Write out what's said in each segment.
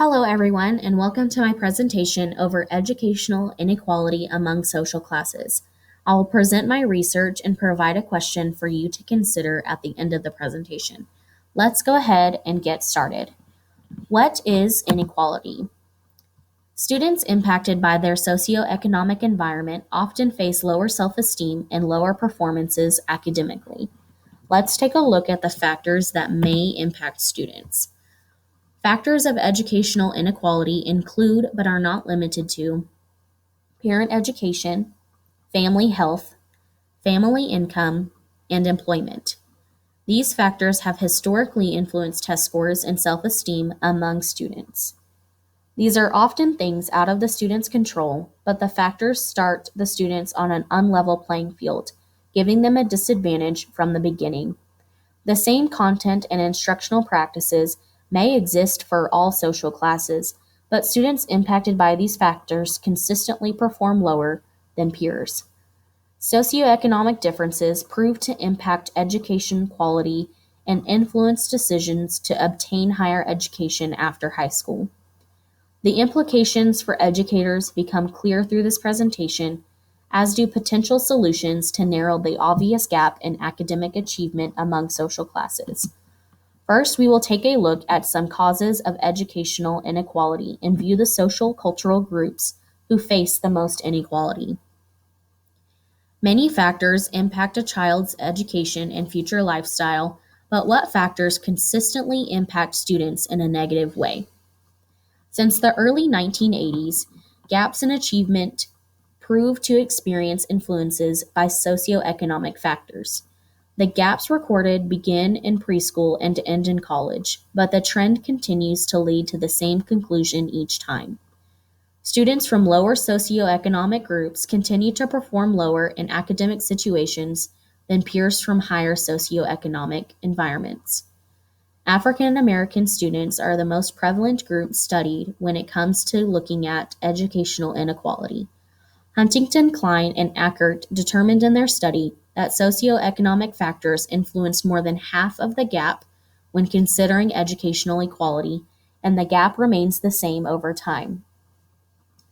Hello, everyone, and welcome to my presentation over educational inequality among social classes. I will present my research and provide a question for you to consider at the end of the presentation. Let's go ahead and get started. What is inequality? Students impacted by their socioeconomic environment often face lower self-esteem and lower performances academically. Let's take a look at the factors that may impact students. Factors of educational inequality include, but are not limited to, parent education, family health, family income, and employment. These factors have historically influenced test scores and self-esteem among students. These are often things out of the student's control, but the factors start the students on an unlevel playing field, giving them a disadvantage from the beginning. The same content and instructional practices may exist for all social classes, but students impacted by these factors consistently perform lower than peers. Socioeconomic differences prove to impact education quality and influence decisions to obtain higher education after high school. The implications for educators become clear through this presentation, as do potential solutions to narrow the obvious gap in academic achievement among social classes. First, we will take a look at some causes of educational inequality and view the social cultural groups who face the most inequality. Many factors impact a child's education and future lifestyle, but what factors consistently impact students in a negative way? Since the early 1980s, gaps in achievement proved to experience influences by socioeconomic factors. The gaps recorded begin in preschool and end in college, but the trend continues to lead to the same conclusion each time. Students from lower socioeconomic groups continue to perform lower in academic situations than peers from higher socioeconomic environments. African American students are the most prevalent group studied when it comes to looking at educational inequality. Huntington, Klein, and Ackert determined in their study that socioeconomic factors influenced more than half of the gap when considering educational equality, and the gap remains the same over time.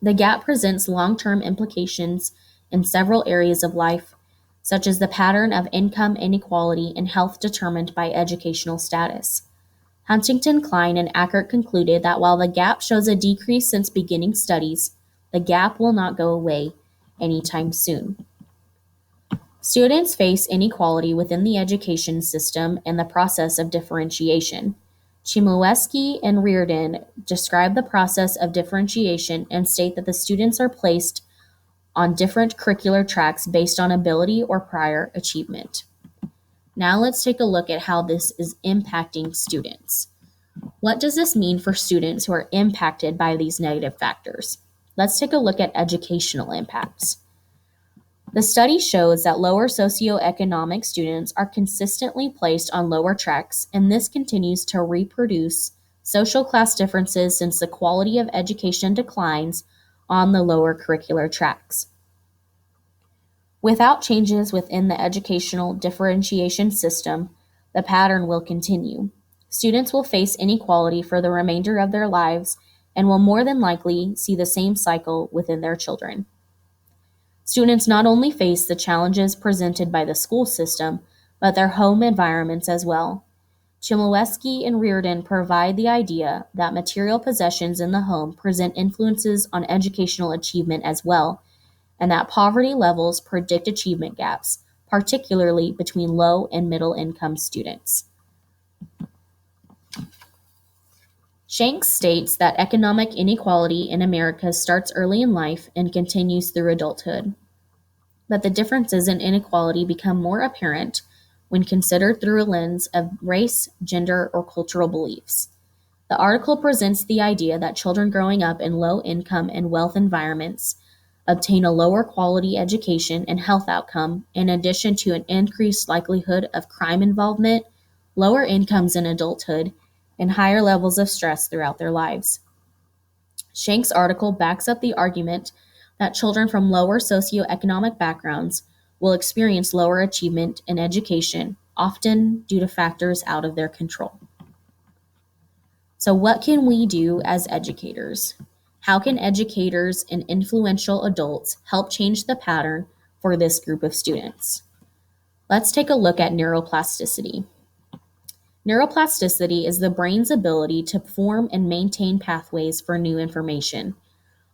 The gap presents long-term implications in several areas of life, such as the pattern of income inequality and health determined by educational status. Huntington, Klein, and Ackert concluded that while the gap shows a decrease since beginning studies, the gap will not go away anytime soon. Students face inequality within the education system and the process of differentiation. Chmielewski and Reardon describe the process of differentiation and state that the students are placed on different curricular tracks based on ability or prior achievement. Now let's take a look at how this is impacting students. What does this mean for students who are impacted by these negative factors? Let's take a look at educational impacts. The study shows that lower socioeconomic students are consistently placed on lower tracks, and this continues to reproduce social class differences since the quality of education declines on the lower curricular tracks. Without changes within the educational differentiation system, the pattern will continue. Students will face inequality for the remainder of their lives and will more than likely see the same cycle within their children. Students not only face the challenges presented by the school system, but their home environments as well. Chmielewski and Reardon provide the idea that material possessions in the home present influences on educational achievement as well, and that poverty levels predict achievement gaps, particularly between low and middle income students. Shanks states that economic inequality in America starts early in life and continues through adulthood. But the differences in inequality become more apparent when considered through a lens of race, gender, or cultural beliefs. The article presents the idea that children growing up in low income and wealth environments obtain a lower quality education and health outcome, in addition to an increased likelihood of crime involvement, lower incomes in adulthood, and higher levels of stress throughout their lives. Shanks' article backs up the argument that children from lower socioeconomic backgrounds will experience lower achievement in education, often due to factors out of their control. So, what can we do as educators? How can educators and influential adults help change the pattern for this group of students? Let's take a look at neuroplasticity. Neuroplasticity is the brain's ability to form and maintain pathways for new information.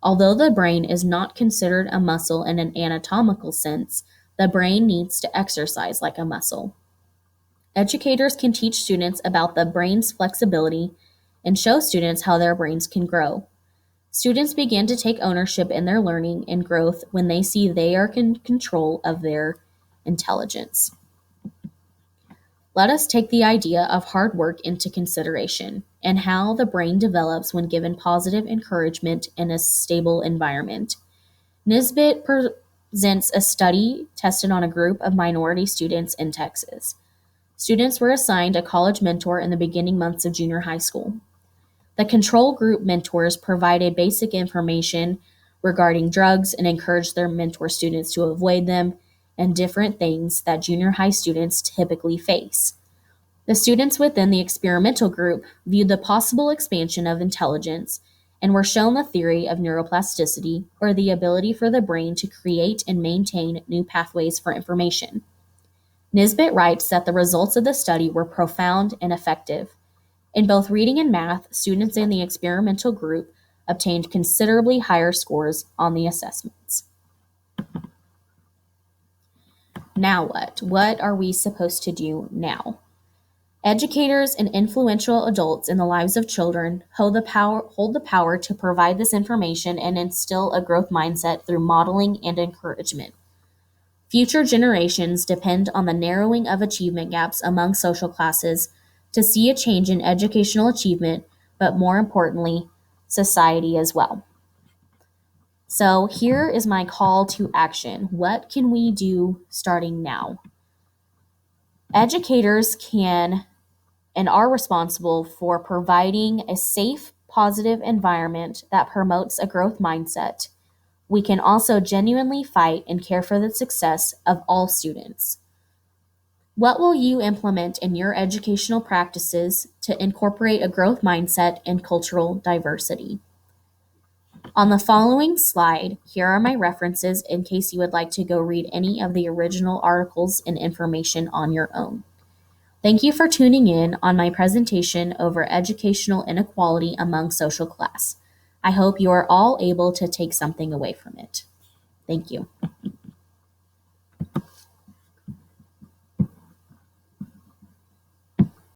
Although the brain is not considered a muscle in an anatomical sense, the brain needs to exercise like a muscle. Educators can teach students about the brain's flexibility and show students how their brains can grow. Students begin to take ownership in their learning and growth when they see they are in control of their intelligence. Let us take the idea of hard work into consideration and how the brain develops when given positive encouragement in a stable environment. Nisbet presents a study tested on a group of minority students in Texas. Students were assigned a college mentor in the beginning months of junior high school. The control group mentors provided basic information regarding drugs and encouraged their mentor students to avoid them and different things that junior high students typically face. The students within the experimental group viewed the possible expansion of intelligence and were shown the theory of neuroplasticity, or the ability for the brain to create and maintain new pathways for information. Nisbet writes that the results of the study were profound and effective. In both reading and math, students in the experimental group obtained considerably higher scores on the assessments. Now what? What are we supposed to do now? Educators and influential adults in the lives of children hold the power to provide this information and instill a growth mindset through modeling and encouragement. Future generations depend on the narrowing of achievement gaps among social classes to see a change in educational achievement, but more importantly, society as well. So here is my call to action. What can we do starting now? Educators can and are responsible for providing a safe, positive environment that promotes a growth mindset. We can also genuinely fight and care for the success of all students. What will you implement in your educational practices to incorporate a growth mindset and cultural diversity? On the following slide, here are my references in case you would like to go read any of the original articles and information on your own. Thank you for tuning in on my presentation over educational inequality among social class. I hope you are all able to take something away from it. Thank you.